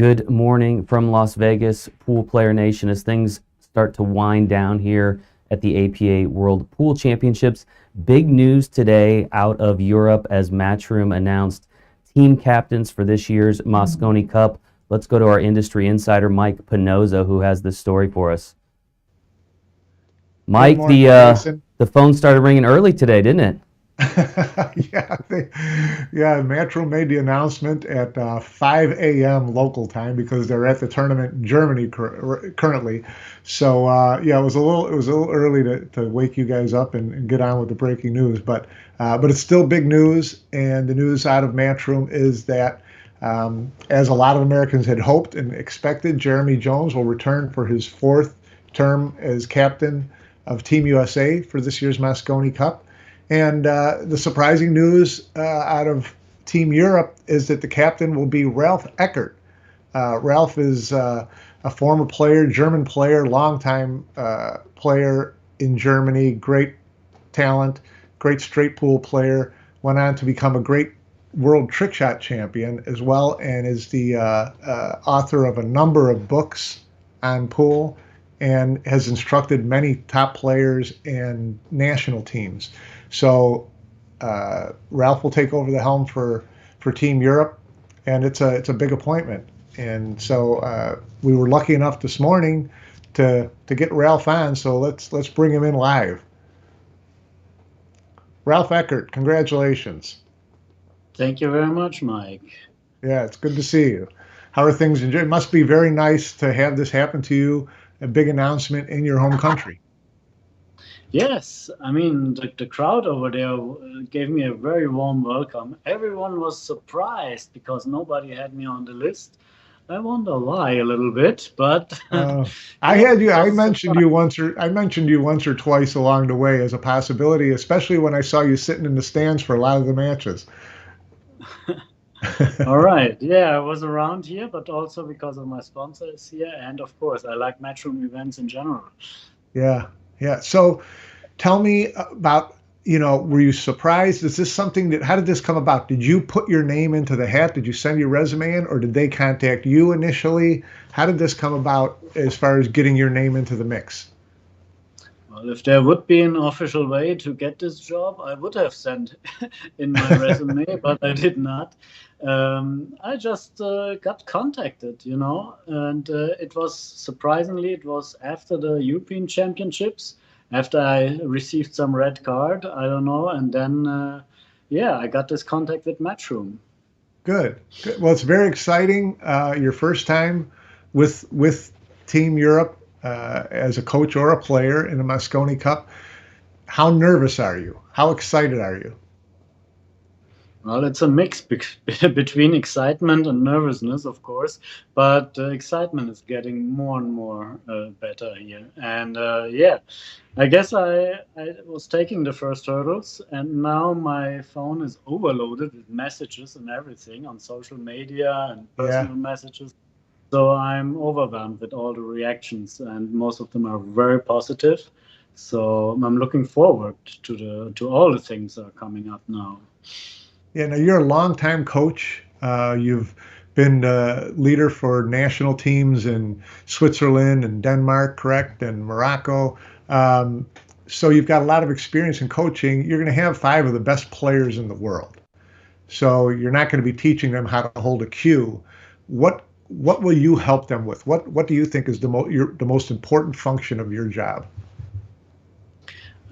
Good morning from Las Vegas, Pool Player Nation, as things start to wind down here at the APA World Pool Championships. Big news today out of Europe as Matchroom announced team captains for this year's Mosconi Cup. Let's go to our industry insider, Mike Pinoza, who has this story for us. Good Mike, morning, Jason. the phone started ringing early today, didn't it? Yeah, Matchroom made the announcement at 5 a.m. local time because they're at the tournament in Germany currently. So yeah, it was a little early to wake you guys up and get on with the breaking news, but it's still big news. And the news out of Matchroom is that, as a lot of Americans had hoped and expected, Jeremy Jones will return for his fourth term as captain of Team USA for this year's Mosconi Cup. And the surprising news out of Team Europe is that the captain will be Ralph Eckert. Ralph is a former player, German player, longtime player in Germany, great talent, great straight pool player, went on to become a great world trick shot champion as well, and is the author of a number of books on pool and has instructed many top players and national teams. So Ralph will take over the helm for Team Europe, and it's a big appointment. And so we were lucky enough this morning to get Ralph on. So let's bring him in live. Ralph Eckert, congratulations. Thank you very much, Mike. Yeah, it's good to see you. How are things in Germany? It must be very nice to have this happen to you, a big announcement in your home country. Yes, I mean, the crowd over there gave me a very warm welcome. Everyone was surprised because nobody had me on the list. I wonder why a little bit, but I yeah, had you. it I was a mentioned surprise. you once, or I mentioned you once or twice along the way as a possibility, especially when I saw you sitting in the stands for a lot of the matches. All right. Yeah, I was around here, but also because of my sponsors here. And of course, I like matchroom events in general. Yeah, yeah. So tell me about, were you surprised? Is this something that, how did this come about? Did you put your name into the hat? Did you send your resume in, or did they contact you initially? How did this come about as far as getting your name into the mix? Well, if there would be an official way to get this job, I would have sent in my resume, but I did not. I just got contacted, and it was surprisingly, it was after the European Championships, after I received some red card, I don't know, and then, yeah, I got this contact with Matchroom. Good. Good. Well, it's very exciting. Your first time with Team Europe as a coach or a player in the Mosconi Cup. How nervous are you? How excited are you? Well, it's a mix between excitement and nervousness, of course, but excitement is getting more and more better here. And yeah, I guess I was taking the first hurdles, and now my phone is overloaded with messages and everything on social media and Yeah. personal messages. So I'm overwhelmed with all the reactions, and most of them are very positive. So I'm looking forward to all the things that are coming up now. Yeah. Now you're a longtime coach. You've been leader for national teams in Switzerland and Denmark, correct, and Morocco. Um, so you've got a lot of experience in coaching. You're going to have five of the best players in the world. So you're not going to be teaching them how to hold a cue. What will you help them with? What do you think is the most important function of your job?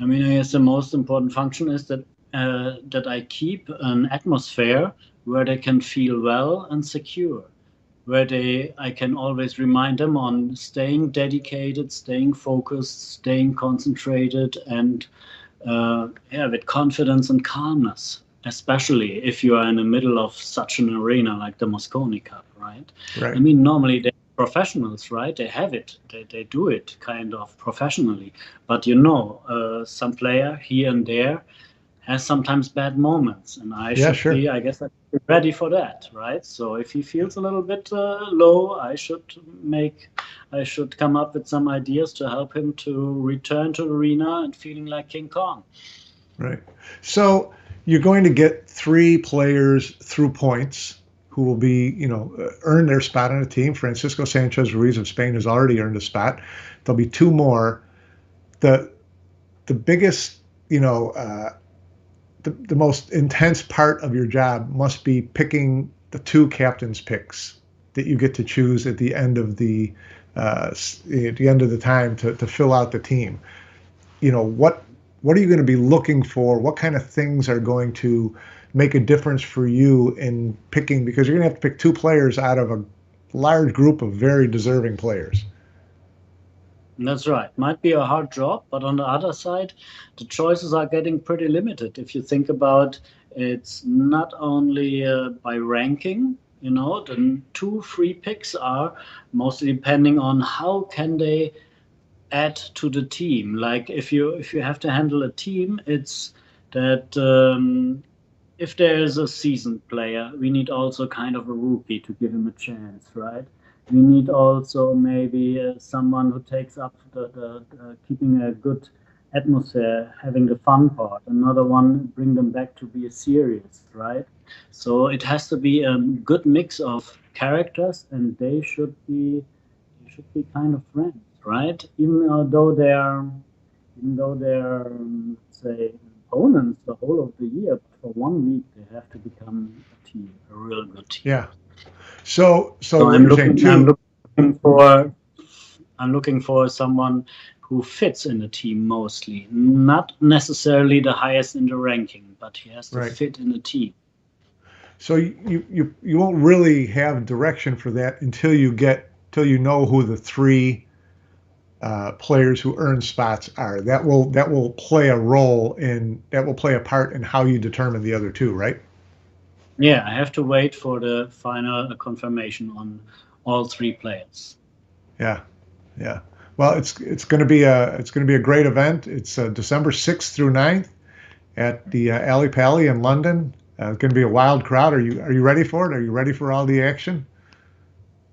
I mean, I guess the most important function is that I keep an atmosphere where they can feel well and secure, where they I can always remind them on staying dedicated, staying focused, staying concentrated, and yeah, with confidence and calmness. Especially if you are in the middle of such an arena like the Mosconi Cup, right? I Right. mean, normally they're professionals, right? They have it, they do it kind of professionally. But some player here and there has sometimes bad moments, and Yeah, sure. I guess, I should be ready for that, right? So if he feels a little bit low, I should come up with some ideas to help him to return to the arena and feeling like King Kong. Right. So you're going to get three players through points who will be, earn their spot on a team. Francisco Sanchez Ruiz of Spain has already earned a spot. There'll be two more. The biggest, the most intense part of your job must be picking the two captains' picks that you get to choose at the end of the time to fill out the team. What are you going to be looking for? What kind of things are going to make a difference for you in picking? Because you're going to have to pick two players out of a large group of very deserving players. That's right. Might be a hard job, but on the other side, the choices are getting pretty limited. If you think about it's not only by ranking, the two free picks are mostly depending on how can they add to the team. Like if you have to handle a team, it's that if there is a seasoned player, we need also kind of a rookie to give him a chance, right? We need also maybe someone who takes up the keeping a good atmosphere, having the fun part. Another one, bring them back to be serious, right? So it has to be a good mix of characters, and they should be kind of friends, right? Even though they're say opponents the whole of the year, but for 1 week they have to become a team, a real good team. Yeah. So what I'm you're saying too. I'm looking for someone who fits in the team mostly, not necessarily the highest in the ranking, but he has to fit in the team. So you won't really have direction for that until you know who the three players who earn spots are. That will play a part in how you determine the other two, right? Yeah, I have to wait for the final confirmation on all three players. Yeah. Well, it's going to be a great event. It's December 6th through 9th at the Ali Pali in London. It's going to be a wild crowd. Are you ready for it? Are you ready for all the action?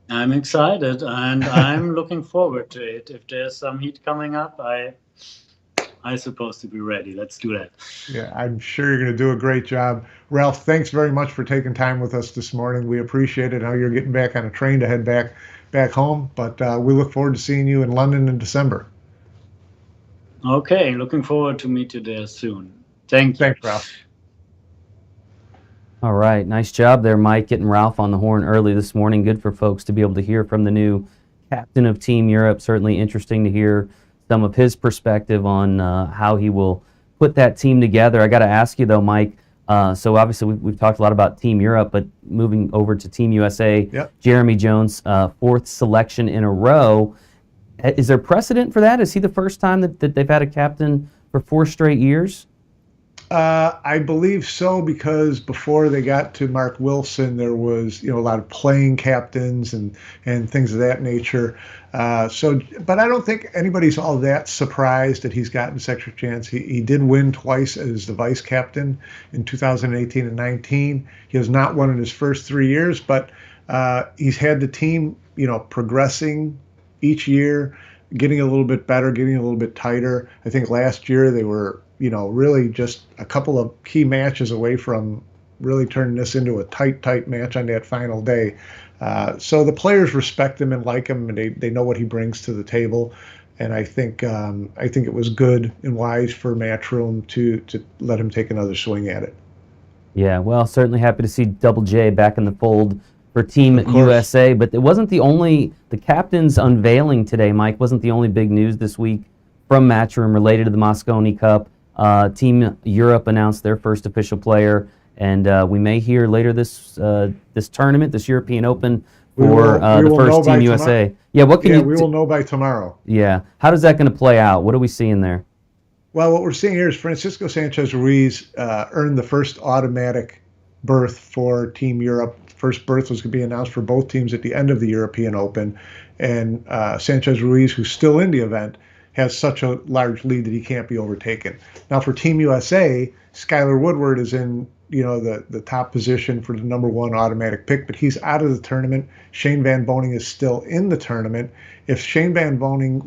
I'm excited and I'm looking forward to it. If there's some heat coming up, I'm supposed to be ready. Let's do that. Yeah, I'm sure you're going to do a great job. Ralph, thanks very much for taking time with us this morning. We appreciate it. I know you're getting back on a train to head back home, but we look forward to seeing you in London in December. Okay, looking forward to meet you there soon. Thank you. Thanks, Ralph. All right, nice job there, Mike, getting Ralph on the horn early this morning. Good for folks to be able to hear from the new captain of Team Europe. Certainly interesting to hear some of his perspective on how he will put that team together. I got to ask you, though, Mike, so obviously we've talked a lot about Team Europe, but moving over to Team USA, Jeremy Jones, fourth selection in a row. Is there precedent for that? Is he the first time that they've had a captain for 4 straight years? I believe so, because before they got to Mark Wilson, there was a lot of playing captains and things of that nature. But I don't think anybody's all that surprised that he's gotten such a chance. He did win twice as the vice captain in 2018 and 19. He has not won in his first 3 years, but he's had the team progressing each year, getting a little bit better, getting a little bit tighter. I think last year they were really just a couple of key matches away from really turning this into a tight match on that final day. So the players respect him and like him, and they know what he brings to the table. And I think it was good and wise for Matchroom to let him take another swing at it. Yeah, well, certainly happy to see Double J back in the fold for Team USA. But it wasn't the captain's unveiling today, Mike, wasn't the only big news this week from Matchroom related to the Mosconi Cup. Team Europe announced their first official player, and we may hear later this tournament, this European Open, for the first Team USA. Yeah, we will know by tomorrow. Yeah, how is that going to play out? What are we seeing there? Well, what we're seeing here is Francisco Sanchez Ruiz earned the first automatic berth for Team Europe. First berth was going to be announced for both teams at the end of the European Open, and Sanchez Ruiz, who's still in the event, has such a large lead that he can't be overtaken. Now for Team USA, Skylar Woodward is in the top position for the #1 automatic pick, but he's out of the tournament. Shane Van Boening is still in the tournament. If Shane Van Boening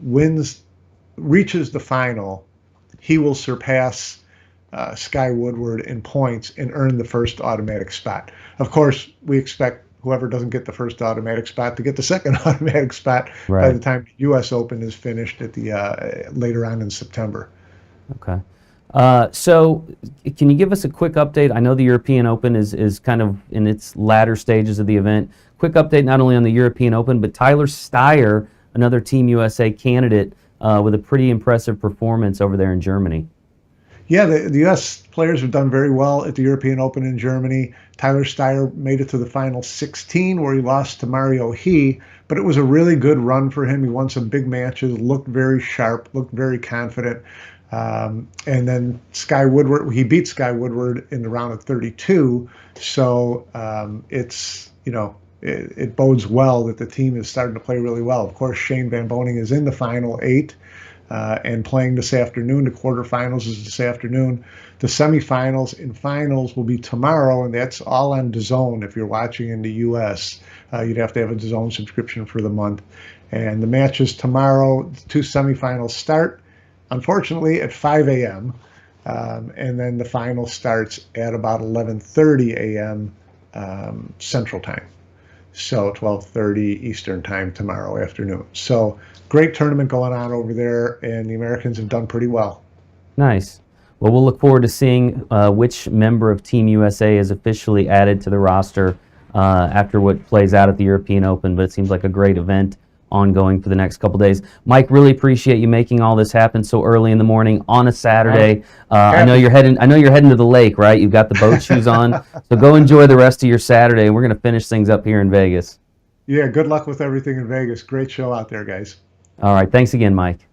reaches the final, he will surpass Sky Woodward in points and earn the first automatic spot. Of course, we expect whoever doesn't get the first automatic spot to get the second automatic spot by Right. the time the U.S. Open is finished at the later on in September. Okay. So, can you give us a quick update? I know the European Open is kind of in its latter stages of the event. Quick update not only on the European Open, but Tyler Steyer, another Team USA candidate, with a pretty impressive performance over there in Germany. Yeah, the U.S. players have done very well at the European Open in Germany. Tyler Steyer made it to the final 16 where he lost to Mario He, but it was a really good run for him. He won some big matches, looked very sharp, looked very confident. And then Sky Woodward, he beat Sky Woodward in the round of 32. So it's, it bodes well that the team is starting to play really well. Of course, Shane Van Boening is in the final 8 and playing this afternoon. The quarterfinals is this afternoon. The semifinals and finals will be tomorrow, and that's all on DAZN. If you're watching in the U.S., you'd have to have a DAZN subscription for the month. And the matches tomorrow, the 2 semifinals start, unfortunately, at 5 a.m. And then the final starts at about 11:30 a.m. Central Time. So 12:30 Eastern Time tomorrow afternoon. So great tournament going on over there, and the Americans have done pretty well. Nice. Well, we'll look forward to seeing which member of Team USA is officially added to the roster after what plays out at the European Open, but it seems like a great event ongoing for the next couple days. Mike, really appreciate you making all this happen so early in the morning on a Saturday. I know you're heading to the lake, right? You've got the boat shoes on, so go enjoy the rest of your Saturday. We're going to finish things up here in Vegas. Yeah, good luck with everything in Vegas. Great show out there, guys. All right, thanks again, Mike.